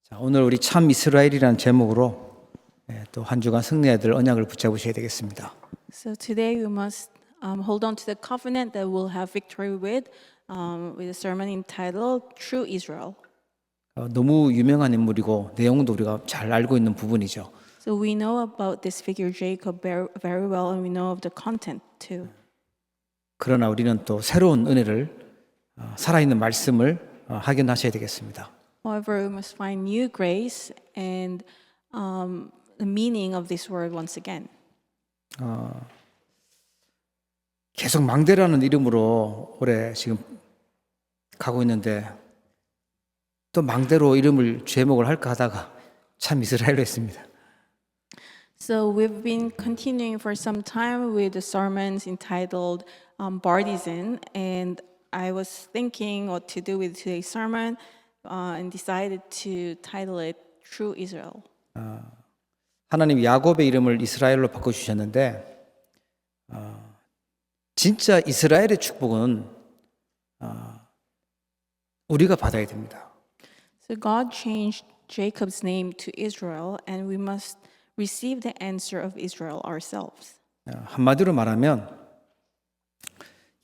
자, 오늘 우리 참 이스라엘이라는 제목으로 또 한 주간 승리해야 될 언약을 붙잡으셔야 되겠습니다. So today we must hold on to the covenant that we'll have victory with a sermon entitled True Israel. 너무 유명한 인물이고 내용도 우리가 잘 알고 있는 부분이죠. So we know about this figure Jacob very well, and we know of the content too. 그러나 우리는 또 새로운 은혜를 살아있는 말씀을 확인하셔야 되겠습니다. However, we must find new grace and the meaning of this word once again. 계속 망대라는 이름으로 올해 지금 가고 있는데 또 망대로 이름을 제목을 할까 하다가 참 이스라엘로 했습니다. So we've been continuing for some time with the sermons entitled Bartizan, and I was thinking what to do with today's sermon and decided to title it True Israel. 하나님 야곱의 이름을 이스라엘로 바꿔주셨는데 진짜 이스라엘의 축복은 우리가 받아야 됩니다. So God changed Jacob's name to Israel, and we must receive the answer of Israel ourselves. 한마디로 말하면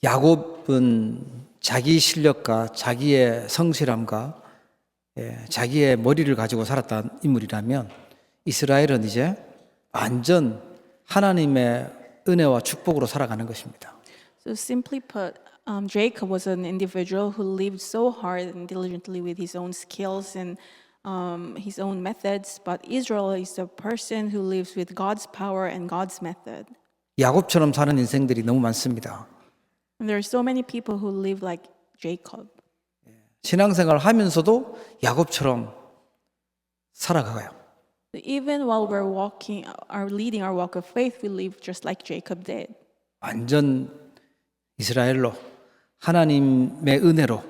야곱은 자기 실력과 자기의 성실함과 자기의 머리를 가지고 살았던 인물이라면 이스라엘은 이제 완전 하나님의 은혜와 축복으로 살아가는 것입니다. So simply put, Jacob was an individual who lived so hard and diligently with his own skills and his own methods, but Israel is a person who lives with God's power and God's method. 야곱처럼 사는 인생들이 너무 많습니다. And there are so many people who live like Jacob. 신앙생활 하면서도 야곱처럼 살아가요. Even while we're leading our walk of faith, we live just like Jacob did. 완전 이스라엘로 하나님의 은혜로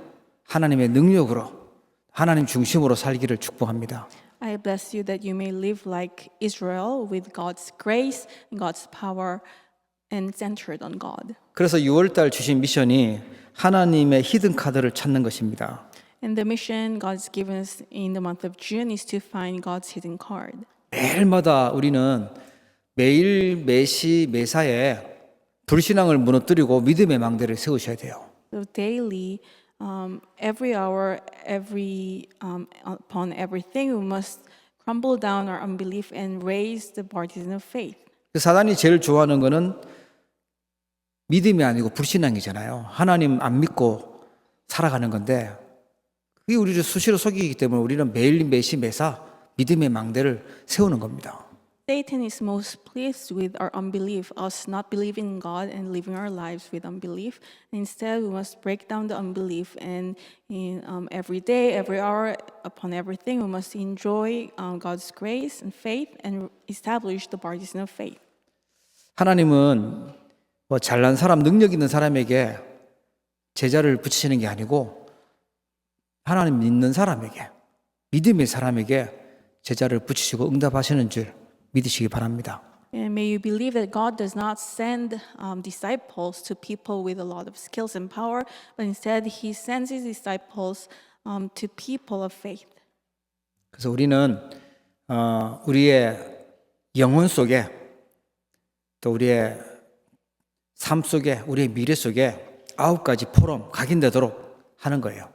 하나님의 능력으로 하나님 중심으로 살기를 축복합니다. I bless you that you may live like Israel with God's grace and God's power and centered on God. 그래서 6월달 주신 미션이 하나님의 히든 카드를 찾는 것입니다. And the mission God's given us in the month of June is to find God's hidden card. 매일마다 우리는 매일 매시 매사에 불신앙을 무너뜨리고 믿음의 망대를 세우셔야 돼요. So daily, every hour, upon everything, we must crumble down our unbelief and raise the partisan of faith. 사단이 제일 좋아하는 거는 믿음이 아니고 불신앙이잖아요. 하나님 안 믿고 살아가는 건데 그게 우리를 수시로 속이기 때문에 우리는 매일 매시 매사 믿음의 망대를 세우는 겁니다. Satan is most pleased with our unbelief, us not believing in God and living our lives with unbelief. Instead, we must break down the unbelief, and every day, every hour, upon everything, we must enjoy God's grace and faith and establish the partisan of faith. 하나님은 뭐 잘난 사람, 능력 있는 사람에게 제자를 붙이시는 게 아니고 하나님 믿는 사람에게, 믿음의 사람에게 제자를 붙이시고 응답하시는 줄 믿으시기 바랍니다. And may you believe that God does not send disciples to people with a lot of skills and power, but instead He sends His disciples to people of faith. 그래서 우리는 우리의 영혼 속에 또 우리의 삶 속에 우리의 미래 속에 9가지 포럼 각인되도록 하는 거예요.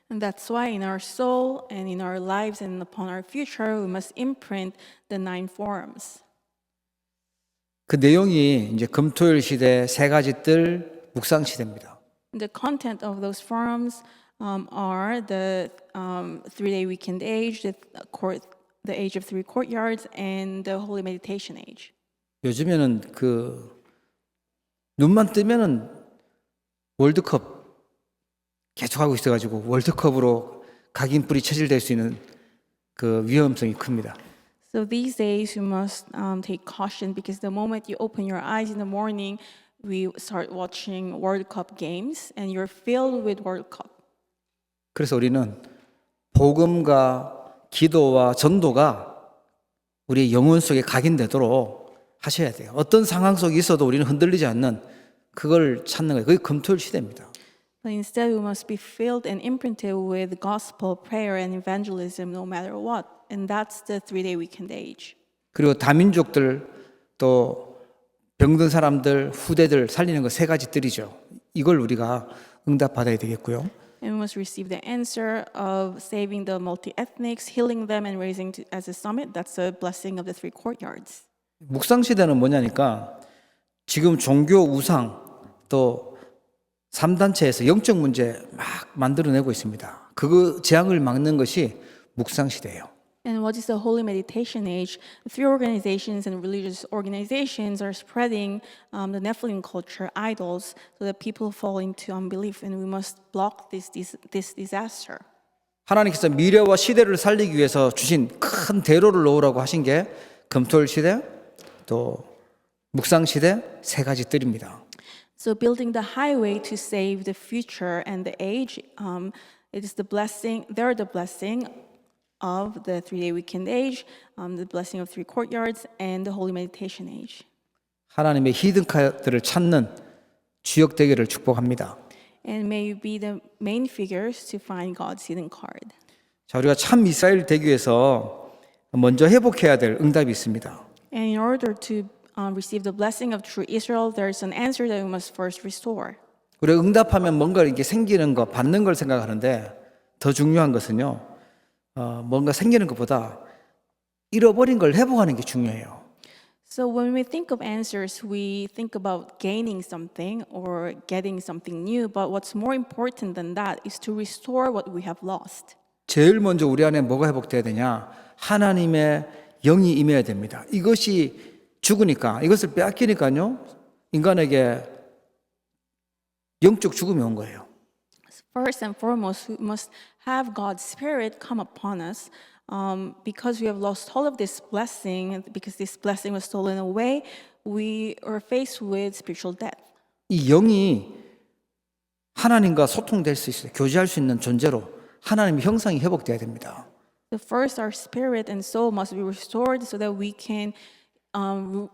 And that's why in our soul and in our lives and upon our future, we must imprint the 9 forms. 그 내용이 이제 금토일 시대 3가지 뜰 묵상 시대입니다. The content of those forms are the 3-day weekend age, the age of 3 courtyards, and the holy meditation age. 요즘에는 눈만 뜨면은 월드컵 계속하고 있어가지고 월드컵으로 각인뿔이 체질될 수 있는 그 위험성이 큽니다. So these days you must take caution because the moment you open your eyes in the morning, we start watching World Cup games and you're filled with World Cup. 그래서 우리는 복음과 기도와 전도가 우리의 영혼 속에 각인되도록 하셔야 돼요. 어떤 상황 속에 있어도 우리는 흔들리지 않는 그걸 찾는 거예요. 그게 금토일 시대입니다. But instead, we must be filled and imprinted with gospel, prayer, and evangelism no matter what. And that's the 3-day weekend age. 그리고 다민족들 또 병든 사람들, 후대들 살리는 거 3가지 뜰이죠. 이걸 우리가 응답받아야 되겠고요. And we must receive the answer of saving the multi-ethnics, healing them, and raising as a summit. That's a blessing of the 3 courtyards. 묵상 시대는 뭐냐니까 지금 종교 우상 또 3단체에서 영적 문제 막 만들어내고 있습니다. 그 재앙을 막는 것이 묵상 시대예요. And what is the Holy Meditation Age? The 3 organizations and religious organizations are spreading the Nephilim culture, idols, so that people fall into unbelief, and we must block this disaster. 하나님께서 미래와 시대를 살리기 위해서 주신 큰 대로를 놓으라고 하신 게 금토일 시대, 또 묵상 시대 3가지 뜰입니다. So building the highway to save the future and the age, it is the blessing. They're the blessing of the 3-day weekend age, the blessing of 3 courtyards, and the Holy Meditation Age. 하나님의 히든 카드를 찾는 주역 되기를 축복합니다. And may you be the main figures to find God's hidden card. 자, 우리가 참 이스라엘 되기 위해서 먼저 회복해야 될 응답이 있습니다. And in order to receive the blessing of true Israel, there's an answer that we must first restore. 우리가 응답하면 뭔가 이렇게 생기는 거, 받는 걸 생각하는데 더 중요한 것은요, 뭔가 생기는 것보다 잃어버린 걸 회복하는 게 중요해요. So when we think of answers, we think about gaining something or getting something new. But what's more important than that is to restore what we have lost. 제일 먼저 우리 안에 뭐가 회복돼야 되냐? 하나님의 영이 임해야 됩니다. 이것이 죽으니까, 이것을 빼앗기니까요, 인간에게 영적 죽음이 온 거예요. First and foremost, we must have God's Spirit come upon us because we have lost all of this blessing, because this blessing was stolen away, we are faced with spiritual death. 이 영이 하나님과 소통될 수 있어요. 교제할 수 있는 존재로 하나님의 형상이 회복돼야 됩니다. The first, our spirit and soul must be restored so that we can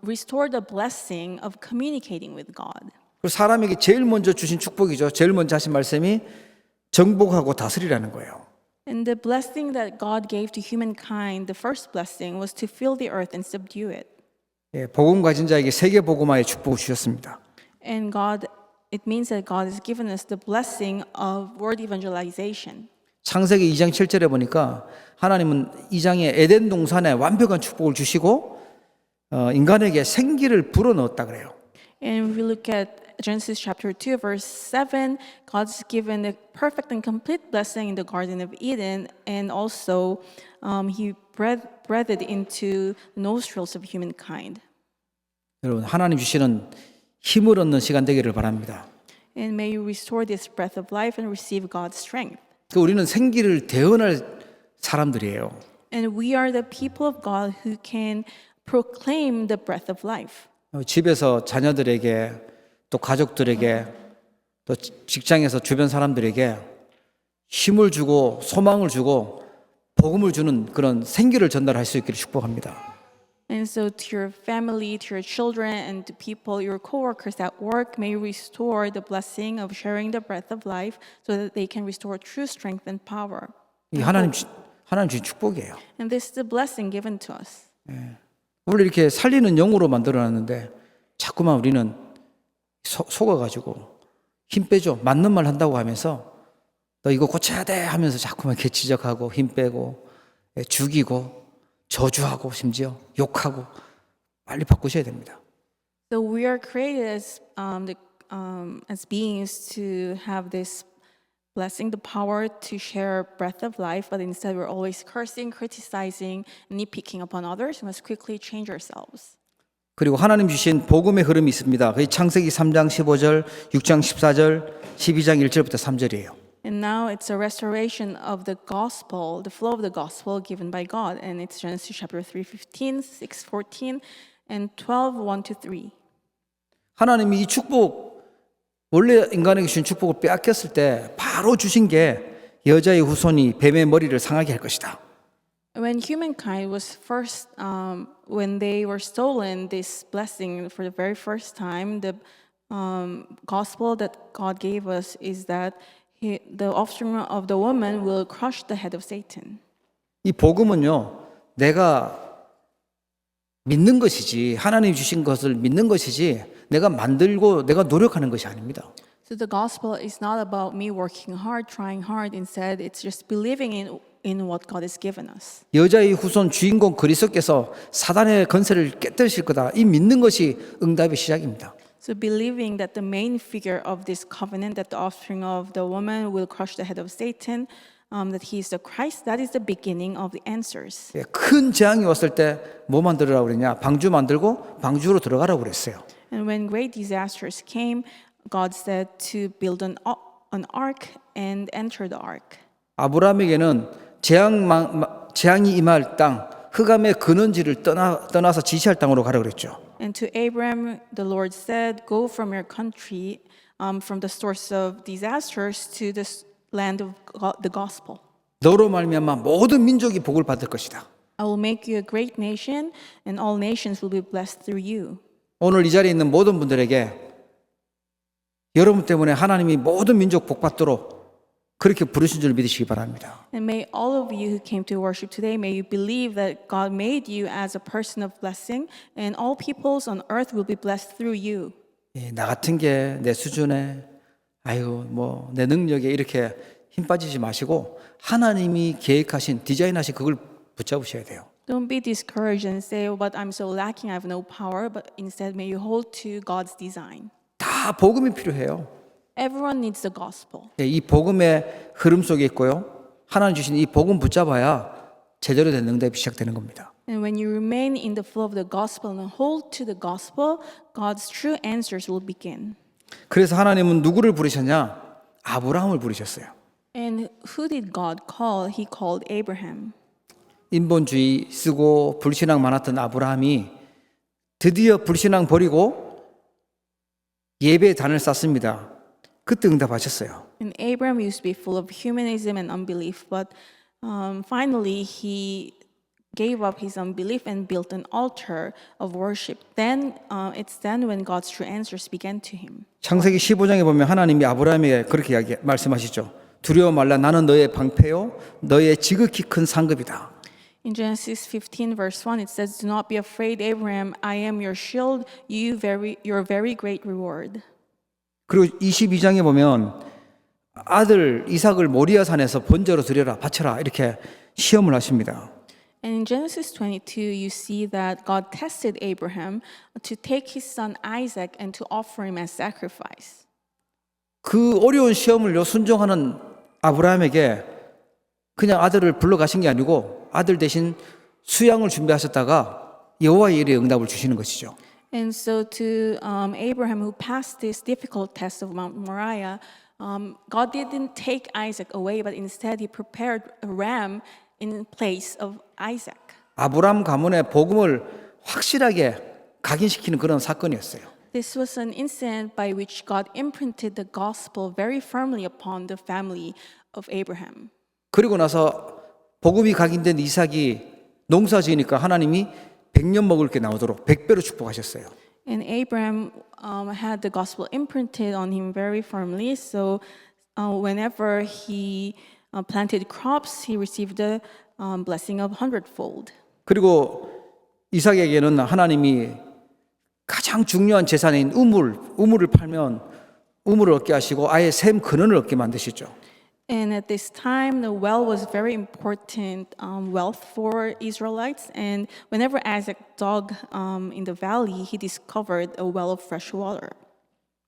restore the blessing of communicating with God. 그리고 사람에게 제일 먼저 주신 축복이죠. 제일 먼저 하신 말씀이 정복하고 다스리라는 거예요. And the blessing that God gave to humankind, the first blessing, was to fill the earth and subdue it. 예, 복음 가진 자에게 세계 복음화의 축복을 주셨습니다. And God, it means that God has given us the blessing of word evangelization. 창세기 2장 7절에 보니까 하나님은 2장에 에덴 동산에 완벽한 축복을 주시고 인간에게 생기를 불어넣었다 그래요. And if we look at Genesis chapter 2, verse 7, God's given a perfect and complete blessing in the Garden of Eden, and also He breathed it into the nostrils of humankind. 여러분, 하나님 주시는 힘을 얻는 시간 되기를 바랍니다. And may you restore this breath of life and receive God's strength. 우리는 생기를 대언할 사람들이에요. And we are the people of God who can proclaim the breath of life. 집에서 자녀들에게 또 가족들에게 또 직장에서 주변 사람들에게 힘을 주고 소망을 주고 복음을 주는 그런 생기를 전달할 수 있기를 축복합니다. And so to your family, to your children, and to people, your coworkers at work, may you restore the blessing of sharing the breath of life so that they can restore true strength and power. 이 하나님 주신 축복이에요. And this is the blessing given to us. 원래 이렇게 살리는 영으로 만들어놨는데 자꾸만 우리는 속아가지고 힘 빼줘, 맞는 말 한다고 하면서 너 이거 고쳐야 돼 하면서 자꾸만 이렇게 지적하고 힘 빼고 죽이고 저주하고 심지어 욕하고 빨리 바꾸셔야 됩니다. So we are created as beings to have this blessing, the power to share breath of life, but instead we're always cursing, criticizing, nitpicking upon others. We must quickly change ourselves. 그리고 하나님 주신 복음의 흐름이 있습니다. 그게 창세기 3장 15절, 6장 14절, 12장 1절부터 3절이에요. And now it's a restoration of the gospel, the flow of the gospel given by God. And it's Genesis chapter 3:15, 6:14, and 12:1-3. 하나님이 이 축복, 원래 인간에게 주신 축복을 빼앗겼을 때 바로 주신 게 여자의 후손이 뱀의 머리를 상하게 할 것이다. When humankind was first, when they were stolen this blessing for the very first time, the gospel that God gave us is that the offspring of the woman will crush the head of Satan. 이 복음은요, 내가 믿는 것이지, 하나님 주신 것을 믿는 것이지, 내가 만들고 내가 노력하는 것이 아닙니다. So the gospel is not about me working hard, trying hard. Instead, it's just believing in what God has given us. 여자의 후손 주인공 그리스도께서 사단의 건세를 깨뜨리실 거다. 이 믿는 것이 응답의 시작입니다. So believing that the main figure of this covenant, that the offspring of the woman will crush the head of Satan, that he is the Christ, that is the beginning of the answers. 예, 큰 재앙이 왔을 때 뭐 만들으라고 그랬냐? 방주 만들고 방주로 들어가라고 그랬어요. And when great disasters came, God said to build an ark and enter the ark. 아브라함에게는 재앙이 임할 땅, 흑암의 근원지를 떠나서 지시할 땅으로 가라 그랬죠. And to Abraham, the Lord said, "Go from your country, from the source of disasters to the land of the gospel. 너로 말미암아 모든 민족이 복을 받을 것이다. I will make you a great nation, and all nations will be blessed through you." 오늘 이 자리에 있는 모든 분들에게 여러분 때문에 하나님이 모든 민족 복 받도록 그렇게 부르신 줄 믿으시기 바랍니다. And may all of you who came to worship today, may you believe that God made you as a person of blessing, and all peoples on earth will be blessed through you. 예, 나 같은 게 내 수준에 아유 뭐 내 능력에 이렇게 힘 빠지지 마시고 하나님이 계획하신 디자인하신 그걸 붙잡으셔야 돼요. Don't be discouraged and say, "Oh, but I'm so lacking, I have no power." But instead, may you hold to God's design. 다 복음이 필요해요. Everyone needs the gospel. 예, 이 복음의 흐름 속에 있고요. 하나님 주신 이 복음 붙잡아야 제대로 된 응답이 시작되는 겁니다. And when you remain in the flow of the gospel and hold to the gospel, God's true answers will begin. 그래서 하나님은 누구를 부르셨냐? 아브라함을 부르셨어요. And who did God call? He called Abraham. 인본주의 쓰고 불신앙 많았던 아브라함이 드디어 불신앙 버리고 예배의 단을 쌓습니다. 그때 응답하셨어요. And Abraham used to be full of humanism and unbelief, but finally he gave up his unbelief and built an altar of worship. Then it's then when God's true answers began to him. 창세기 15장에 보면 하나님이 아브라함에게 그렇게 말씀하시죠. 두려워 말라 나는 너의 방패요 너의 지극히 큰 상급이다. In Genesis 15 verse 1 it says, "Do not be afraid, Abraham, I am your shield, your very great reward." 그리고 22장에 보면 아들 이삭을 모리아 산에서 번제로 드려라 바쳐라 이렇게 시험을 하십니다. And in Genesis 22 you see that God tested Abraham to take his son Isaac and to offer him as sacrifice. 그 어려운 시험을요 순종하는 아브라함에게 그냥 아들을 불러가신 게 아니고 아들 대신 수양을 준비하셨다가 여호와의 일에 응답을 주시는 것이죠. And so to Abraham, who passed this difficult test of Mount Moriah, God didn't take Isaac away, but instead He prepared a ram in place of Isaac. 아브라함 가문의 복음을 확실하게 각인시키는 그런 사건이었어요. This was an incident by which God imprinted the gospel very firmly upon the family of Abraham. 그리고 나서 복음이 각인된 이삭이 농사 지으니까 하나님이 100년 먹을 게 나오도록 100배로 축복하셨어요. And Abraham had the gospel imprinted on him very firmly. So whenever he planted crops, he received the blessing of hundredfold. 그리고 이삭에게는 하나님이 가장 중요한 재산인 우물을 팔면 우물을 얻게 하시고 아예 샘 근원을 얻게 만드시죠. And at this time, the well was very important wealth for Israelites. And whenever Isaac dug in the valley, he discovered a well of fresh water.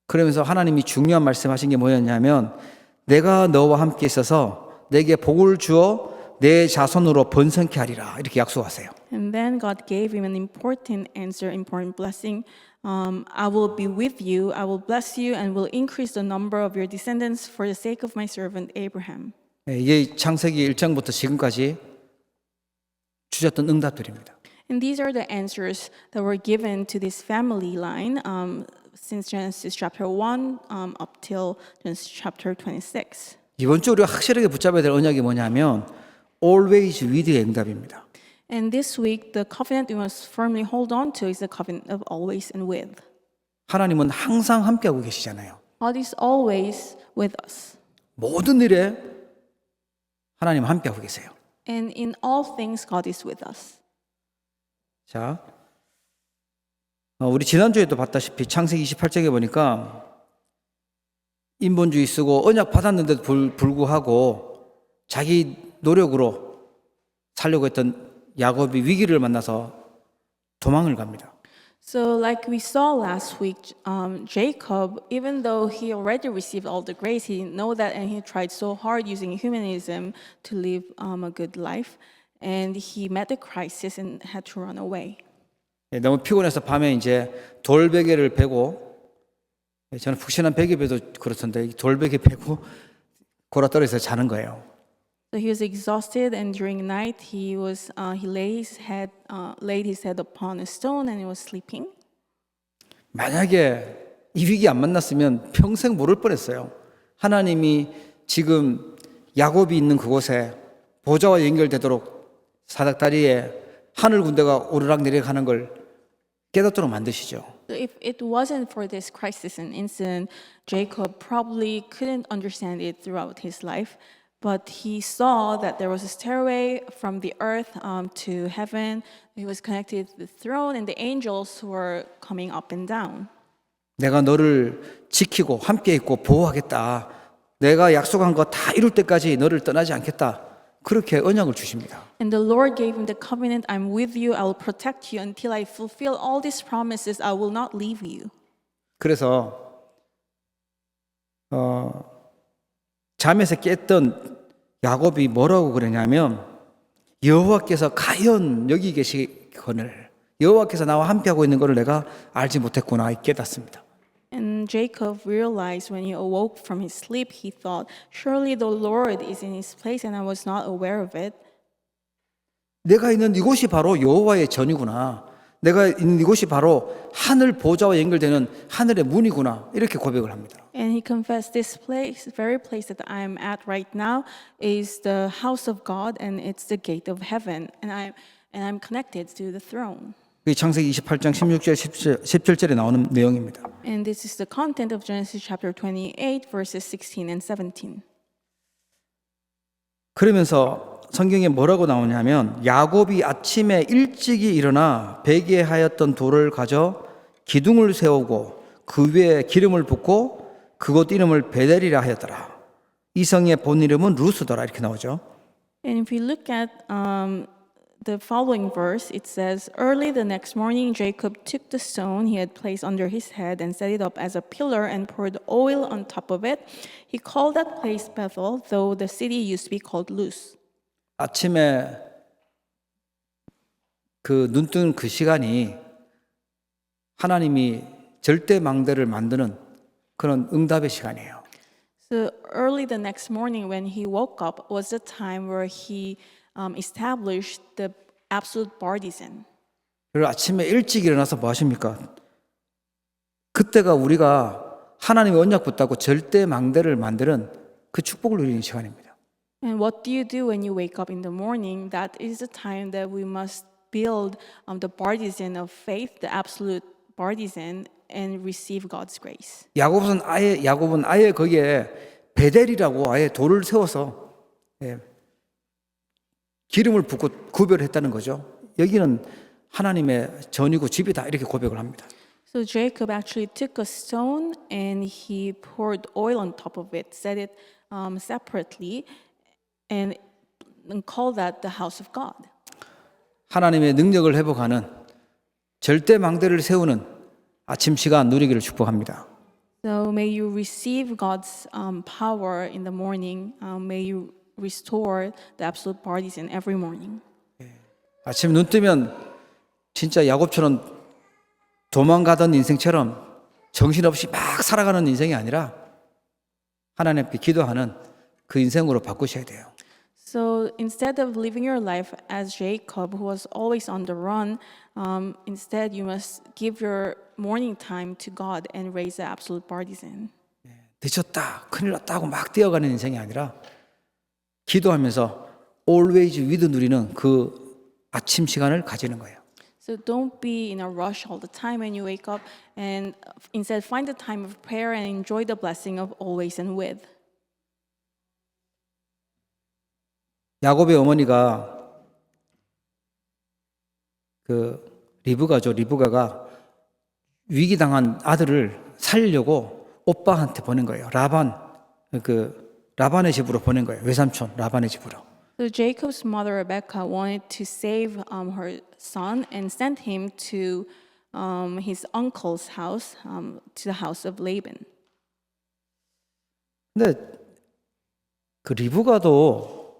그러면서 하나님이 중요한 말씀하신 게 뭐였냐면 내가 너와 함께 있어서 내게 복을 주어 내 자손으로 번성케 하리라 이렇게 약속하세요. And then God gave him an important answer, important blessing. I will be with you, I will bless you, and will increase the number of your descendants for the sake of my servant Abraham. 이게 창세기 1장부터 지금까지 주셨던 응답들입니다. And these are the answers that were given to this family line since Genesis chapter 1 up till Genesis chapter 26. 이번 주 우리가 확실하게 붙잡아야 될 언약이 뭐냐면 always with의 응답입니다. And this week, the covenant we must firmly hold on to is the covenant of always and with. 하나님은 항상 함께하고 계시잖아요. God is always with us. 모든 일에 하나님 함께하고 계세요. And in all things, God is with us. 자, 우리 지난주에도 봤다시피 창세기 28장에 보니까 인본주의 쓰고 언약 받았는데도 불구하고 자기 노력으로 살려고 했던 야곱이 위기를 만나서 도망을 갑니다. So, like we saw last week, Jacob, even though he already received all the grace, he didn't know that, and he tried so hard using humanism to live a good life, and he met the crisis and had to run away. 너무 피곤해서 밤에 이제 돌베개를 베고, 저는 푹신한 베개 베도 그렇던데 돌베개 베고 골아떨어져서 자는 거예요. So he was exhausted, and during night he laid his head upon a stone, and he was sleeping. 만약에 이 위기 안 만났으면 평생 모를 뻔했어요. 하나님이 지금 야곱이 있는 그곳에 보좌와 연결되도록 사닥다리에 하늘 군대가 오르락 내리락 하는 걸 깨닫도록 만드시죠. So if it wasn't for this crisis and incident, Jacob probably couldn't understand it throughout his life. But he saw that there was a stairway from the earth to heaven. He was connected to the throne and the angels who were coming up and down. 내가 너를 지키고 함께 있고 보호하겠다. 내가 약속한 거 다 이룰 때까지 너를 떠나지 않겠다. 그렇게 언약을 주십니다. And the Lord gave him the covenant, I'm with you, I will protect you until I fulfill all these promises, I will not leave you. 그래서 잠에서 깼던 야곱이 뭐라고 그러냐면 여호와께서 과연 여기 계시거늘 여호와께서 나와 함께하고 있는 것을 내가 알지 못했구나 깨닫습니다. And Jacob realized when he awoke from his sleep, he thought, surely the Lord is in his place and I was not aware of it. 내가 있는 이곳이 바로 여호와의 전이구나. 내가 있는 이곳이 바로 하늘 보좌와 연결되는 하늘의 문이구나. 이렇게 고백을 합니다. And he confessed, this place, very place that I am at right now, is the house of God and it's the gate of heaven. And I'm connected to the throne. 이 창세기 28장 16절 17절에 나오는 내용입니다. And this is the content of Genesis chapter 28, verses 16 and 17. 그러면서 성경에 뭐라고 나오냐면 야곱이 아침에 일찍이 일어나 베개에 하였던 돌을 가져 기둥을 세우고 그 위에 기름을 붓고 그곳 이름을 베델이라 하였더라. 이 성의 본 이름은 루스더라 이렇게 나오죠. And if we look at the following verse, it says, early the next morning, Jacob took the stone he had placed under his head and set it up as a pillar and poured oil on top of it. He called that place Bethel, though the city used to be called Luz. 아침에 그 눈 뜬 그 시간이 하나님이 절대 망대를 만드는 그런 응답의 시간이에요. So early the next morning when he woke up was the time where he established the absolute partisan. 그리고 아침에 일찍 일어나서 뭐 하십니까? 그때가 우리가 하나님의 언약 붙잡고 절대 망대를 만드는 그 축복을 누리는 시간입니다. And what do you do when you wake up in the morning? That is the time that we must build the partisan of faith, the absolute partisan, and receive God's grace. 야곱은 아예 거기에 베델이라고 아예 돌을 세워서 기름을 붓고 구별했다는 거죠. 여기는 하나님의 전이고 집이다 이렇게 고백을 합니다. So Jacob actually took a stone and he poured oil on top of it, set it separately, and called that the house of God. 하나님의 능력을 회복하는 절대 망대를 세우는 아침 시간 누리기를 축복합니다. So may you receive God's power in the morning. May you restore the absolute partisan every morning. 아침 눈 뜨면 진짜 야곱처럼 도망가던 인생처럼 정신없이 막 살아가는 인생이 아니라 하나님께 기도하는 그 인생으로 바꾸셔야 돼요. So instead of living your life as Jacob, who was always on the run, instead you must give your morning time to God and raise the absolute partisan. 늦었다, 큰일 났다 하고 막 뛰어가는 인생이 아니라 기도하면서 always with 누리는 그 아침 시간을 가지는 거예요. So don't be in a rush all the time when you wake up, and instead find the time of prayer and enjoy the blessing of always and with. 야곱의 어머니가 그 리브가가 위기당한 아들을 살리려고 오빠한테 보낸 거예요. 라반의 집으로 보낸 거예요. 외삼촌 라반의 집으로. So Jacob's mother Rebecca wanted to save her son and sent him to his uncle's house, to the house of Laban. 근데 그 리브가도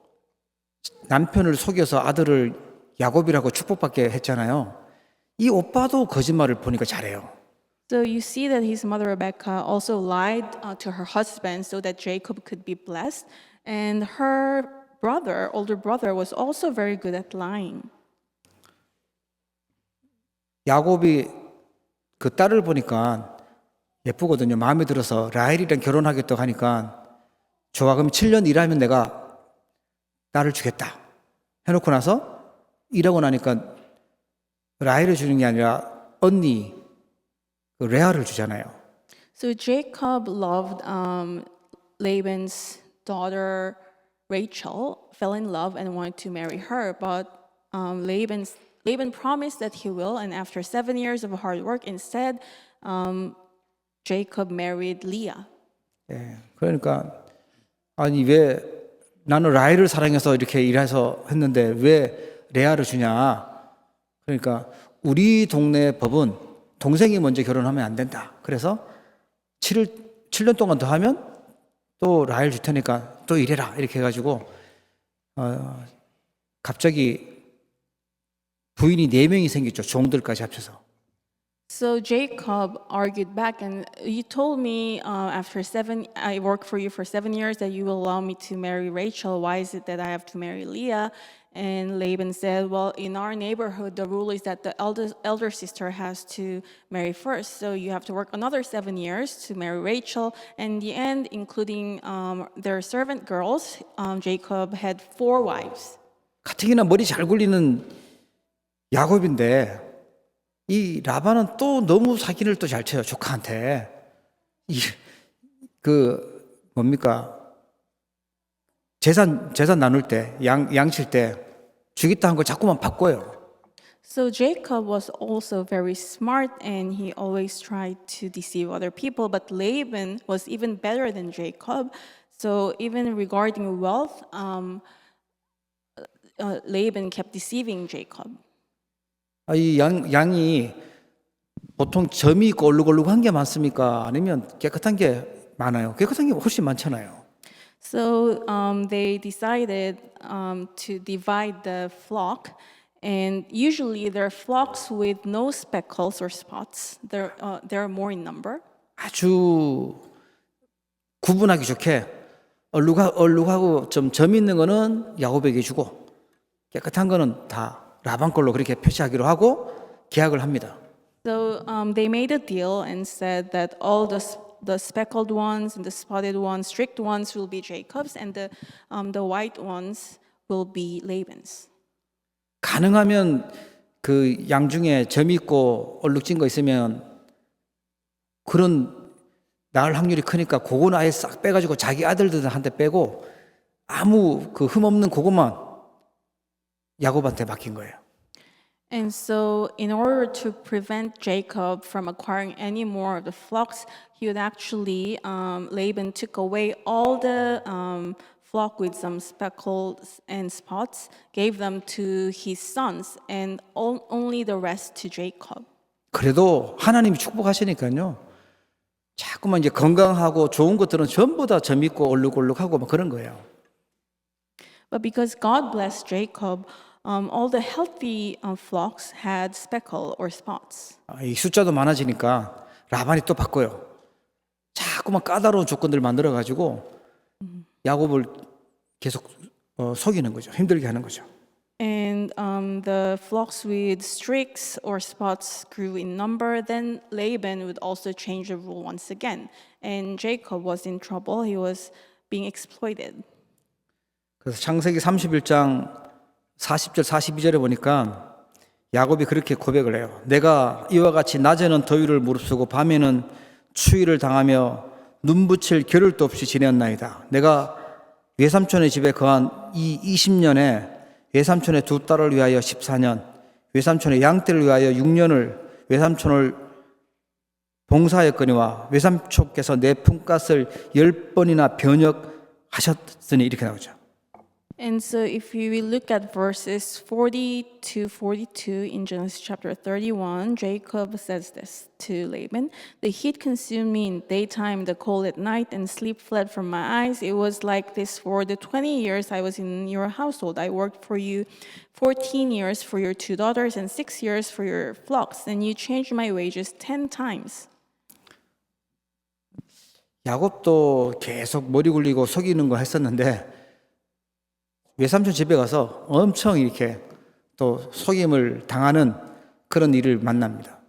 남편을 속여서 아들을 야곱이라고 축복받게 했잖아요. 이 오빠도 거짓말을 보니까 잘해요. So you see that his mother Rebecca also lied to her husband so that Jacob could be blessed, and her older brother, was also very good at lying. 야곱이 그 딸을 보니까 예쁘거든요. 마음에 들어서 라헬이랑 결혼하겠다고 하니까 좋아, 그럼 7년 일하면 내가 딸을 주겠다 해놓고 나서 일하고 나니까 라헬을 주는 게 아니라 언니 그 레아를 주잖아요. So Jacob loved Laban's daughter Rachel, fell in love and wanted to marry her, but Laban promised that he will, and after 7 years of hard work, instead, Jacob married Leah. 예, 그러니까 아니 왜 나는 라헬을 사랑해서 이렇게 일해서 했는데 왜 레아를 주냐? 그러니까 우리 동네 법은 동생이 먼저 결혼하면 안 된다. 그래서 7년 동안 더 하면 또 라헬 줄 테니까 또 일해라 이렇게 해가지고 갑자기 부인이 4명이 생겼죠. 종들까지 합쳐서. So Jacob argued back, and you told me I worked for you for 7 years that you will allow me to marry Rachel. Why is it that I have to marry Leah? And Laban said, well, in our neighborhood, the rule is that the elder sister has to marry first. So you have to work another 7 years to marry Rachel. And in the end, including their servant girls, Jacob had 4 wives. 가뜩이나 머리 잘 굴리는 야곱인데 이 라반은 또 너무 사기를 또 잘 쳐요. 조카한테. 재산 나눌 때, 양칠 때 주겠다 한 거 자꾸만 바꿔요. So Jacob was also very smart, and he always tried to deceive other people. But Laban was even better than Jacob. So even regarding wealth, Laban kept deceiving Jacob. 이 양이 보통 점이 있고 얼룩얼룩한 게 많습니까? 아니면 깨끗한 게 많아요? 깨끗한 게 훨씬 많잖아요. So they decided to divide the flock, and usually there are flocks with no speckles or spots. There are more in number. 아주 구분하기 좋게 얼룩하고 좀 점 있는 거는 야곱에게 주고 깨끗한 거는 다 라반 걸로 그렇게 표시하기로 하고 계약을 합니다. So they made a deal and said that all the speckled ones and the spotted ones, streaked ones, will be Jacob's, and the white ones will be Laban's. 가능하면 그 양 중에 점 있고 얼룩진 거 있으면 그런 낳을 확률이 크니까 그거는 아예 싹 빼가지고 자기 아들들한테 빼고 아무 그 흠 없는 그것만 야곱한테 맡긴 거예요. And so, in order to prevent Jacob from acquiring any more of the flocks, he would actually, Laban took away all the flock with some speckles and spots, gave them to his sons, and only the rest to Jacob. 그래도 하나님이 축복하시니까요. 자꾸만 이제 건강하고 좋은 것들은 전부 다 점 있고 얼룩얼룩하고 막 그런 거예요. But because God blessed Jacob, all the healthy flocks had speckle or spots. 이 숫자도 많아지니까 라반이 또 바꿔요. 자꾸만 까다로운 조건들 만들어 가지고 야곱을 계속 속이는 거죠. 힘들게 하는 거죠. And the flocks with streaks or spots grew in number. Then Laban would also change the rule once again. And Jacob was in trouble. He was being exploited. 그래서 창세기 31장 40절 42절에 보니까 야곱이 그렇게 고백을 해요. 내가 이와 같이 낮에는 더위를 무릅쓰고 밤에는 추위를 당하며 눈 붙일 겨를도 없이 지냈나이다. 내가 외삼촌의 집에 거한 이 20년에 외삼촌의 두 딸을 위하여 14년, 외삼촌의 양떼를 위하여 6년을 외삼촌을 봉사하였거니와 외삼촌께서 내 품값을 10번이나 변역하셨으니 이렇게 나오죠. And so if you will look at verses 40 to 42 in Genesis chapter 31, Jacob says this to Laban, "The heat consumed me in daytime, the cold at night, and sleep fled from my eyes. It was like this for the 20 years I was in your household. I worked for you 14 years for your 2 daughters and 6 years for your flocks, and you changed my wages 10 times." 야곱도 계속 머리 굴리고 속이는 거 했었는데 외삼촌 집에 가서 엄청 이렇게 또 속임을 당하는 그런 일을 만납니다.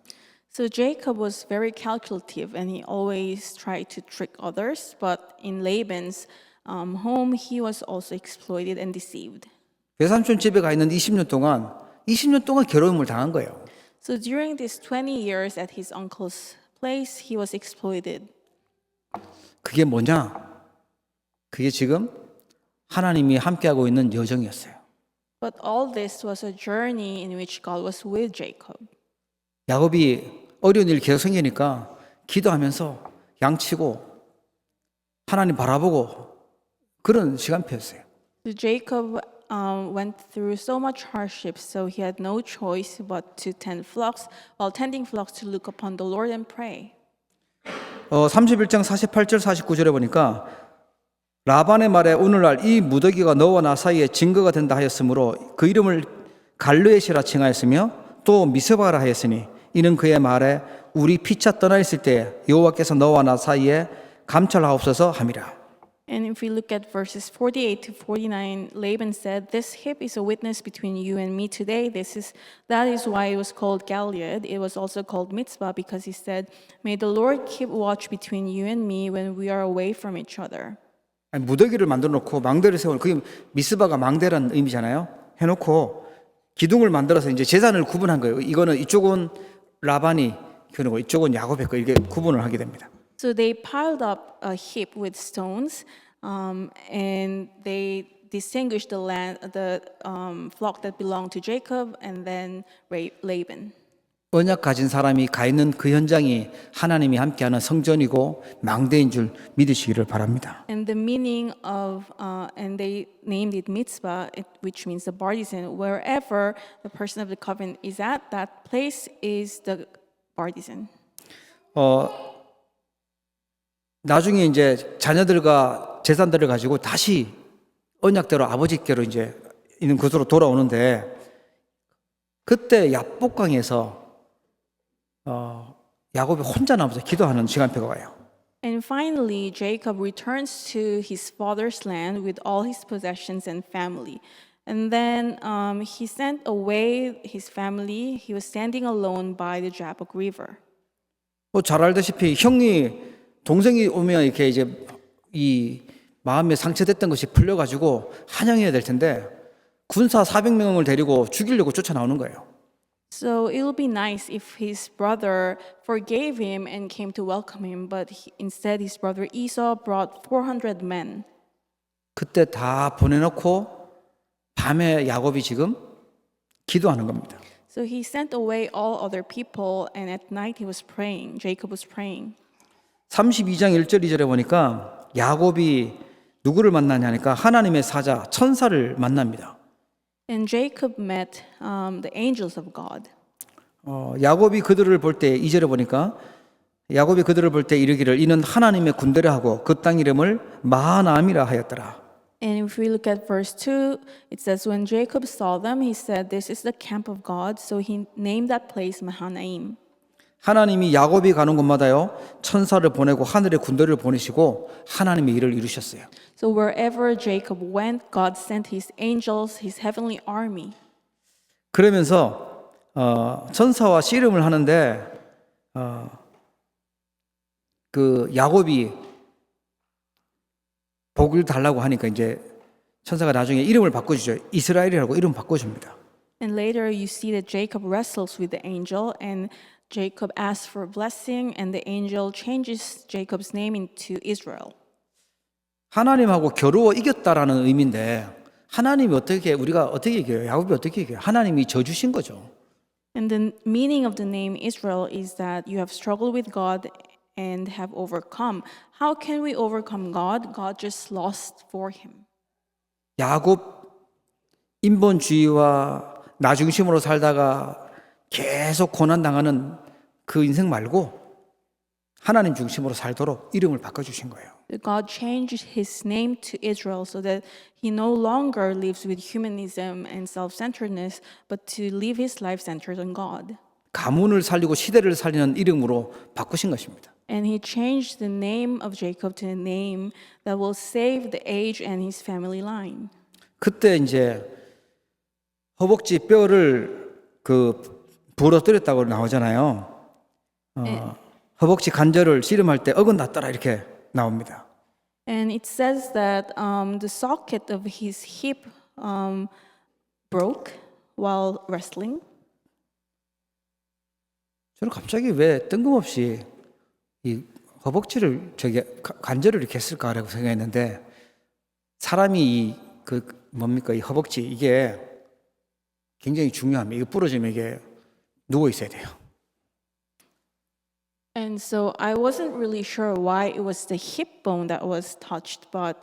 So Jacob was very calculative and he always tried to trick others, but in Laban's home he was also exploited and deceived. 외삼촌 집에 가 있는 20년 동안 괴로움을 당한 거예요. So during these 20 years at his uncle's place, he was exploited. 그게 뭐냐? 그게 지금 하나님이 함께하고 있는 여정이었어요. But all this was a journey in which God was with Jacob. 야곱이 어려운 일 계속 생기니까 기도하면서 양치고 하나님 바라보고 그런 시간표였어요. So Jacob went through so much hardship, so he had no choice but to tend flocks, while tending flocks to look upon the Lord and pray. 31장 48절 49절에 보니까 라반의 말에 오늘날 이 무더기가 너와 나 사이에 증거가 된다 하였으므로 그 이름을 갈르에시라 칭하였으며 또 미스바라 하였으니 이는 그의 말에 우리 피차 떠나 있을 때 여호와께서 너와 나 사이에 감찰하옵소서 함이라. And if we look at verses 48 to 49, Laban said, "This hip is a witness between you and me today. That is why it was called Gilead. It was also called Mitzvah because he said, may the Lord keep watch between you and me when we are away from each other." 아니, 무더기를 만들어 놓고 망대를 세우는 그게 미스바가 망대라는 의미잖아요. 해놓고 기둥을 만들어서 이제 재산을 구분한 거예요. 이거는 이쪽은 라반이 그러고 이쪽은 야곱의 거 이렇게 구분을 하게 됩니다. So they piled up a heap with stones, and they distinguished the flock that belonged to Jacob and then Laban. 언약 가진 사람이 가 있는 그 현장이 하나님이 함께하는 성전이고 망대인 줄 믿으시기를 바랍니다. And the meaning of, and they named it mitzvah, which means the partisan. Wherever the person of the covenant is at, that place is the partisan. 나중에 이제 자녀들과 재산들을 가지고 다시 언약대로 아버지께로 이제 있는 곳으로 돌아오는데 그때 야복강에서 야곱이 혼자 남아서 기도하는 시간표가 와요. And finally, Jacob returns to his father's land with all his possessions and family. And then he sent away his family. He was standing alone by the Jabbok River. 잘 알다시피 동생이 오면 이렇게 이제 이 마음에 상처됐던 것이 풀려가지고 환영해야 될 텐데 군사 400명을 데리고 죽이려고 쫓아나오는 거예요. So it would be nice if his brother forgave him and came to welcome him, but instead his brother Esau brought 400 men. 그때 다 보내놓고 밤에 야곱이 지금 기도하는 겁니다. So he sent away all other people, and at night he was praying. Jacob was praying. 32장 1절 2절에 보니까 야곱이 누구를 만나냐니까 하나님의 사자 천사를 만납니다. And Jacob met the angels of God. 야곱이 그들을 볼 때 2절에 보니까 야곱이 그들을 볼 때 이르기를 이는 하나님의 군대라 하고 그 땅 이름을 마하나임이라 하였더라. And if we look at verse 2, it says, when Jacob saw them, he said, this is the camp of God. So he named that place Mahanaim. 하나님이 야곱이 가는 곳마다요 천사를 보내고 하늘의 군대를 보내시고 하나님의 일을 이루셨어요. So wherever Jacob went, God sent his angels, his heavenly army. 그러면서 천사와 씨름을 하는데 그 야곱이 복을 달라고 하니까 이제 천사가 나중에 이름을 바꿔주죠. 이스라엘이라고 이름 바꿔줍니다. And later you see that Jacob wrestles with the angel, and Jacob asks for a blessing, and the angel changes Jacob's name into Israel. 하나님하고 겨루어 이겼다라는 의미인데 하나님이 우리가 어떻게 이겨요? 야곱이 어떻게 이겨요? 하나님이 져주신 거죠. And the meaning of the name Israel is that you have struggled with God and have overcome. How can we overcome God? God just lost for him. 야곱 인본주의와 나 중심으로 살다가 계속 고난 당하는 그 인생 말고 하나님 중심으로 살도록 이름을 바꿔주신 거예요. God changed his name to Israel so that he no longer lives with humanism and self-centeredness, but to live his life centered on God. 가문을 살리고 시대를 살리는 이름으로 바꾸신 것입니다. And he changed the name of Jacob to a name that will save the age and his family line. 그때 이제 허벅지 뼈를 부러뜨렸다고 나오잖아요. 허벅지 관절을 씨름할 때 어긋났더라 이렇게 나옵니다. And it says that the socket of his hip broke while wrestling. 저는 갑자기 왜 뜬금없이 이 허벅지를 관절을 이렇게 했을까라고 생각했는데 사람이 이 허벅지 이게 굉장히 중요합니다. 이거 부러지면 이게 누워 있어야 돼요. And so I wasn't really sure why it was the hip bone that was touched, but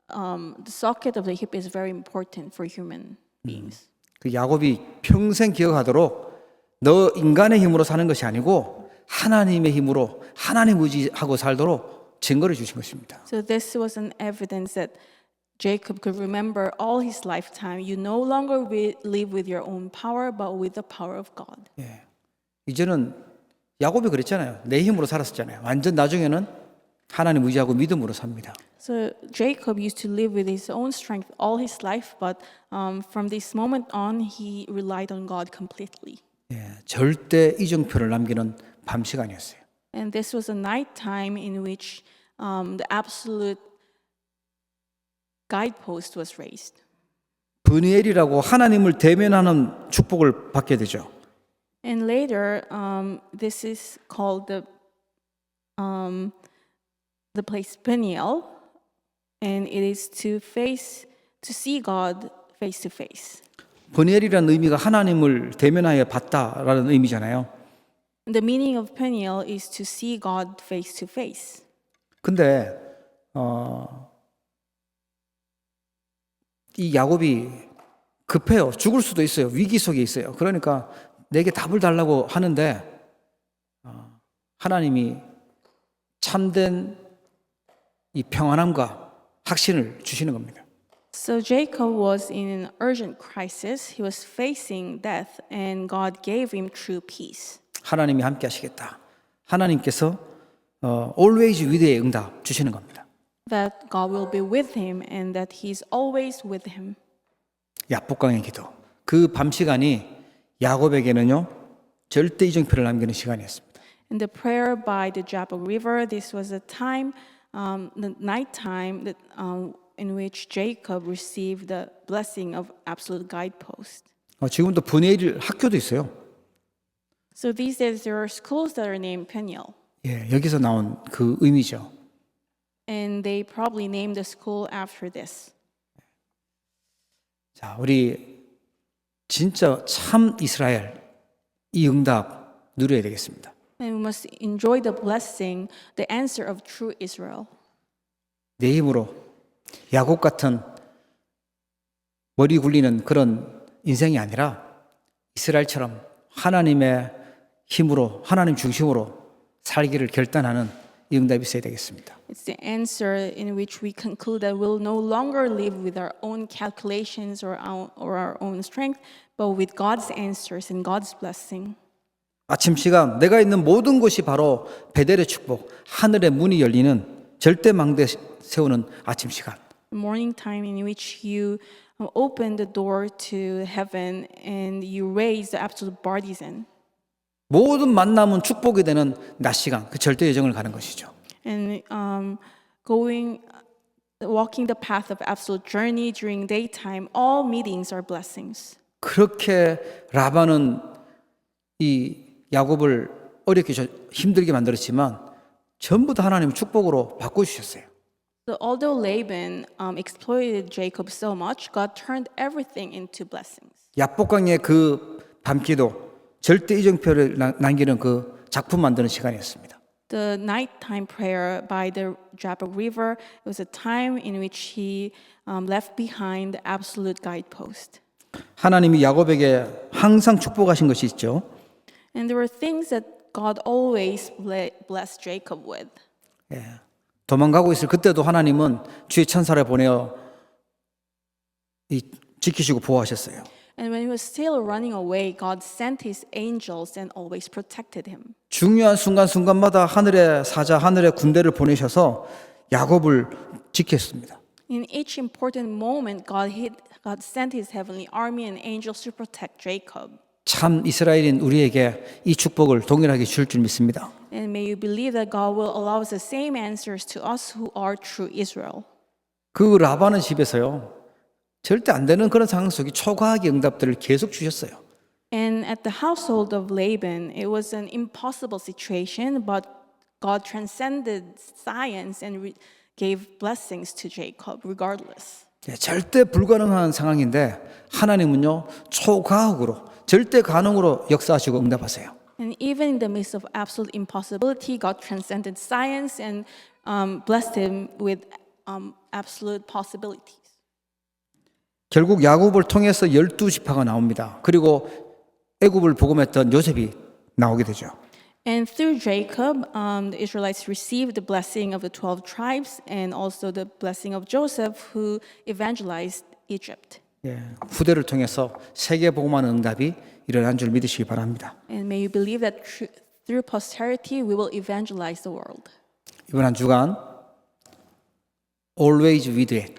the socket of the hip is very important for human beings. 그 야곱이 평생 기억하도록 너 인간의 힘으로 사는 것이 아니고 하나님의 힘으로 하나님 의지하고 살도록 증거를 주신 것입니다. So this was an evidence that Jacob could remember all his lifetime. You no longer live with your own power, but with the power of God. 예. 이제는 야곱이 그랬잖아요. 내 힘으로 살았었잖아요. 완전 나중에는 하나님 의지하고 믿음으로 삽니다. So Jacob used to live with his own strength all his life, but from this moment on, he relied on God completely. 예. 절대 이정표를 남기는 밤 시간이었어요. And this was a night time in which the absolute guidepost was raised. 브니엘이라고 하나님을 대면하는 축복을 받게 되죠. And later, this is called the place Peniel, and it is to see God face to face. 브니엘이라는 의미가 하나님을 대면하여 봤다라는 의미잖아요. And the meaning of Peniel is to see God face to face. 근데 이 야곱이 급해요. 죽을 수도 있어요. 위기 속에 있어요. 그러니까 내게 답을 달라고 하는데 하나님이 참된 이 평안함과 확신을 주시는 겁니다. So Jacob was in an urgent crisis. He was facing death, and God gave him true peace. 하나님이 함께 하시겠다. 하나님께서 always with의 응답 주시는 겁니다. That God will be with him and that He's always with him. 야복강의 기도. 그 밤 시간이 야곱에게는요 절대 이정표를 남기는 시간이었습니다. In the prayer by the Jabbok River, this was a time, the night time that, in which Jacob received the blessing of absolute guidepost. 지금도 브니엘 학교도 있어요. So these days there are schools that are named Peniel, 예, 여기서 나온 그 의미죠. and they probably named the school after this. 자, 우리 진짜 참 이스라엘 이 응답 누려야 되겠습니다. And we must enjoy the blessing, the answer of true Israel. 내 힘으로 야곱 같은 머리 굴리는 그런 인생이 아니라 이스라엘처럼 하나님의 힘으로 하나님 중심으로 살기를 결단하는 이 응답이 있어야 되겠습니다. It's the answer in which we conclude that we'll no longer live with our own calculations or our own strength, but with God's answers and God's blessing. 아침 시간 내가 있는 모든 곳이 바로 베델의 축복, 하늘의 문이 열리는 절대 망대 세우는 아침 시간. The morning time in which you open the door to heaven and you raise the absolute partisan. 모든 만남은 축복이 되는 낮 시간, 그 절대 여정을 가는 것이죠. And walking the path of absolute journey during daytime, all meetings are blessings. 그렇게 라반은 이 야곱을 어렵게 힘들게 만들었지만 전부 다 하나님 축복으로 바꿔주셨어요. So although Laban exploited Jacob so much, God turned everything into blessings. 야복강의 그 밤기도 절대 이정표를 남기는 그 작품 만드는 시간이었습니다. The nighttime prayer by the Jabbok River, it was a time in which he left behind the absolute guidepost. 하나님이 야곱에게 항상 축복하신 것이 있죠. And there were things that God always blessed Jacob with. 예. 도망가고 있을 그때도 하나님은 주의 천사를 보내어 지키시고 보호하셨어요. And when he was still running away, God sent his angels and always protected him. 중요한 순간순간마다 하늘의 사자, 하늘의 군대를 보내셔서 야곱을 지켰습니다. In each important moment, God sent his heavenly army and angels to protect Jacob. 참 이스라엘인 우리에게 이 축복을 동일하게 줄 줄 믿습니다. And may you believe that God will allow us the same answers to us who are true Israel. 그 라반의 집에서요, 절대 안 되는 그런 상황 속에 초과하게 응답들을 계속 주셨어요. And at the household of Laban, it was an impossible situation, but God transcended science and gave blessings to Jacob regardless. 절대 불가능한 상황인데 하나님은요, 초과학으로 절대 가능으로 역사하시고 응답하세요. And even in the midst of absolute impossibility, God transcended science and blessed him with absolute possibilities. 결국 야곱을 통해서 12지파가 나옵니다. 그리고 애굽을 복음했던 요셉이 나오게 되죠. And through Jacob, the Israelites received the blessing of the 12 tribes and also the blessing of Joseph, who evangelized Egypt. 예, 후대를 통해서 세계 복음하는 응답이 일어난 줄 믿으시기 바랍니다. And may you believe that through posterity, we will evangelize the world. 이번 한 주간 Always with it,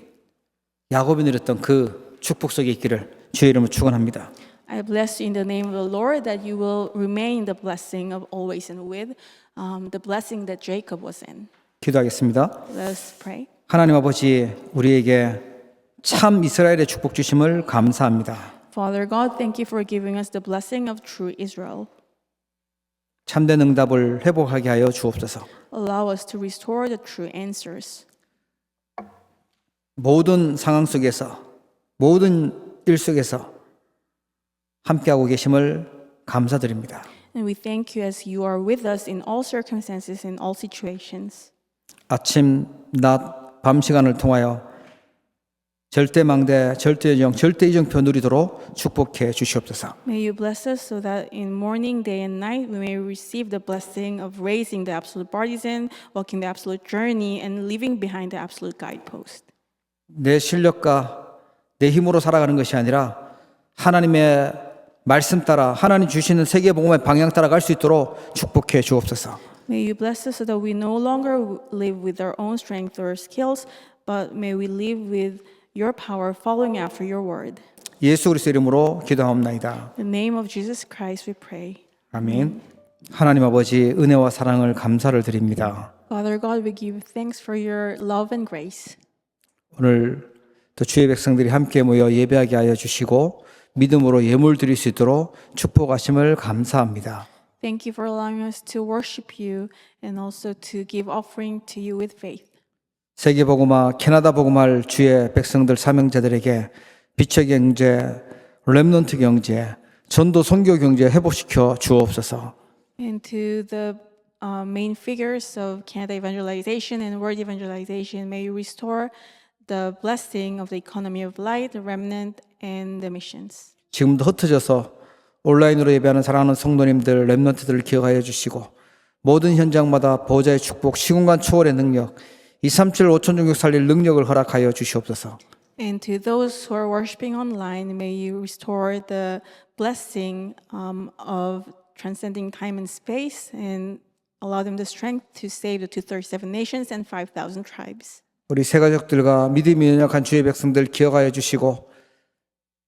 야곱이 누렸던 그 축복 속에 있기를 주의 이름으로 축원합니다. I bless you in the name of the Lord that you will remain the blessing of always and with, the blessing that Jacob was in. 기도하겠습니다. Let us pray. 하나님 아버지, 우리에게 참 이스라엘의 축복 주심을 감사합니다. Father God, thank you for giving us the blessing of true Israel. 참된 응답을 회복하게 하여 주옵소서. Allow us to restore the true answers. 모든 상황 속에서, 모든 일 속에서 함께하고 계심을 감사드립니다. And we thank you as you are with us in all circumstances, in all situations. 아침, 낮, 밤 시간을 통하여 절대 망대, 절대 전형, 절대 이정표 누리도록 축복해 주시옵소서. May you bless us so that in morning, day, and night we may receive the blessing of raising the absolute partisan, walking the absolute journey, and leaving behind the absolute guidepost. 내 실력과 내 힘으로 살아가는 것이 아니라 하나님의 말씀 따라 하나님 주시는 세계 복음의 방향 따라 갈 수 있도록 축복해 주옵소서. May you bless us so that we no longer live with our own strength or skills, but may we live with your power, following after your word. 예수 그리스도 이름으로 기도하옵나이다. In the name of Jesus Christ we pray. 아멘. 하나님 아버지 은혜와 사랑을 감사를 드립니다. Father God, we give thanks for your love and grace. 오늘 또 주의 백성들이 함께 모여 예배하게 하여 주시고 믿음으로 예물 드릴 수 있도록 축복하심을 감사합니다. Thank you for allowing us to worship you and also to give offering to you with faith. 세계 복음화, 캐나다 복음할 주의 백성들 사명자들에게 빛의 경제, 렘넌트 경제, 전도 선교 경제 회복시켜 주옵소서. And to the main figures of Canada evangelization and world evangelization, may you restore the blessing of the economy of light, the remnant, and the missions. 지금도 흩어져서 온라인으로 예배하는 사랑하는 성도님들, 렘넌트들을 기억하여 주시고 모든 현장마다 보좌의 축복, 시공간 초월의 능력, 237 5천 종족 살릴 능력을 허락하여 주시옵소서. And to those who are worshiping online, may you restore the blessing of transcending time and space and allow them the strength to save the 237 nations and 5,000 tribes. 우리 새 가족들과 믿음이 연약한 주의 백성들 기억하여 주시고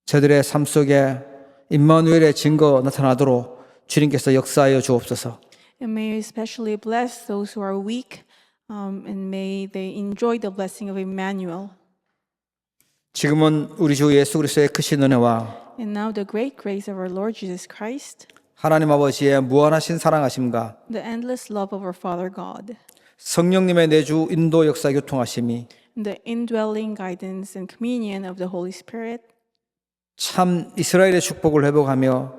저들의 삶 속에 임마누엘의 증거 나타나도록 주님께서 역사하여 주옵소서. And may you especially bless those who are weak, and may they enjoy the blessing of Emmanuel. 지금은 우리 주 예수 그리스도의 크신 은혜와 And now the great grace of our Lord Jesus Christ, 하나님 아버지의 무한하신 사랑하심과 the endless love of our Father God, 성령님의 내주 인도 역사 교통하심이 and the indwelling guidance and communion of the Holy Spirit 참 이스라엘의 축복을 회복하며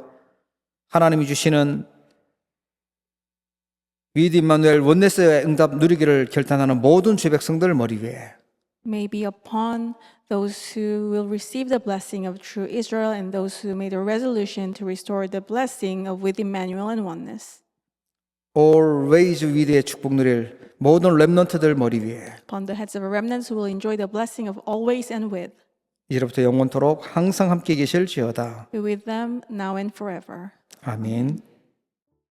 하나님이 주시는 위드 임마누엘 원네스의 응답 누리기를 결단하는 모든 주 백성들 머리 위에 may be upon those who will receive the blessing of true Israel and those who made a resolution to restore the blessing of with Emmanuel and oneness. Always with의 축복 누릴 모든 렘넌트들 머리 위에 Upon the heads of our remnants who will enjoy the blessing of always and with. 이제부터 영원토록 항상 함께 계실지어다. Be with them now and forever. 아멘.